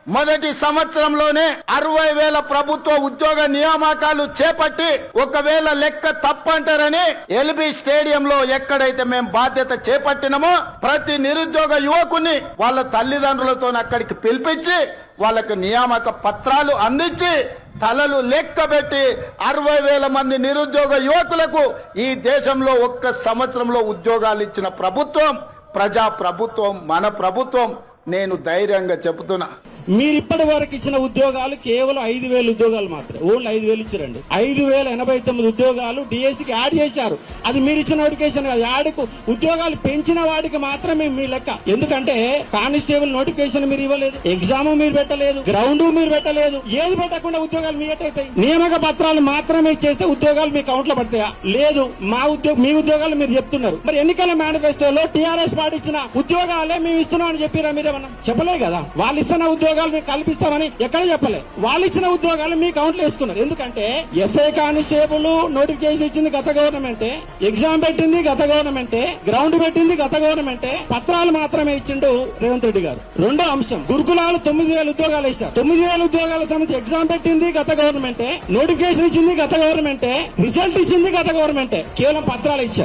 మొదటి సంవత్సరంలోనే 60,000 ప్రభుత్వ ఉద్యోగ నియామకాలు చేపట్టి ఒకవేళ లెక్క తప్పంటారని ఎల్బీ స్టేడియంలో ఎక్కడైతే మేము బాధ్యత చేపట్టినామో ప్రతి నిరుద్యోగ యువకుని వాళ్ళ తల్లిదండ్రులతో అక్కడికి పిలిపించి వాళ్ళకు నియామక పత్రాలు అందించి తలలు లెక్కబెట్టి 60,000 మంది నిరుద్యోగ యువకులకు ఈ దేశంలో ఒక్క సంవత్సరంలో ఉద్యోగాలు ఇచ్చిన ప్రభుత్వం ప్రజా ప్రభుత్వం, మన ప్రభుత్వం. నేను ధైర్యంగా చెబుతున్నా, మీరు ఇప్పటి వరకు ఇచ్చిన ఉద్యోగాలు కేవలం 5,000 ఉద్యోగాలు మాత్రమే. ఓన్లీ 5,000 ఇచ్చారండి. 5,089 ఉద్యోగాలు డిఎస్సికి యాడ్ చేశారు. అది మీరు ఇచ్చిన నోటిఫికేషన్ కాదు. యాడ్కు ఉద్యోగాలు పెంచిన వాడికి మాత్రమే మీ లెక్క. ఎందుకంటే కానిస్టేబుల్ నోటిఫికేషన్ మీరు ఇవ్వలేదు, ఎగ్జామ్ మీరు పెట్టలేదు, గ్రౌండ్ మీరు పెట్టలేదు. ఏది పెట్టకుండా ఉద్యోగాలు మీ ఎట్టయితాయి? నియామక పత్రాలు మాత్రమే చేస్తే ఉద్యోగాలు మీ అకౌంట్ లో పడతాయా? లేదు. మీ ఉద్యోగాలు మీరు చెప్తున్నారు. మరి ఎన్నికల మేనిఫెస్టోలో టీఆర్ఎస్ పార్టీ ఇచ్చిన ఉద్యోగాలే మేము ఇస్తున్నాం అని చెప్పారా? మీరేమన్నా చెప్పలే కదా. వాళ్ళు ఇస్తున్న ఉద్యోగాలు మీకు కల్పిస్తామని ఎక్కడ చెప్పలే. వాళ్ళు ఇచ్చిన ఉద్యోగాలు మీ అకౌంట్ లో వేసుకున్నారు. ఎందుకంటే ఎస్ఐ కానిస్టేబుల్ నోటిఫికేషన్ ఇచ్చింది గత గవర్నమెంటే, ఎగ్జామ్ పెట్టింది గత గవర్నమెంటే, గ్రౌండ్ పెట్టింది గత గవర్నమెంటే, పత్రాలు మాత్రమే ఇచ్చిండు రేవంత్ రెడ్డి గారు. రెండో అంశం, గురుకులాలు 9,000 ఉద్యోగాలు ఇచ్చారు. 9,000 ఉద్యోగాల సంబంధించి ఎగ్జామ్ పెట్టింది గత గవర్నమెంటే, నోటిఫికేషన్ ఇచ్చింది గత గవర్నమెంటే, రిజల్ట్ ఇచ్చింది గత గవర్నమెంటే, కేవలం పత్రాలు ఇచ్చారు.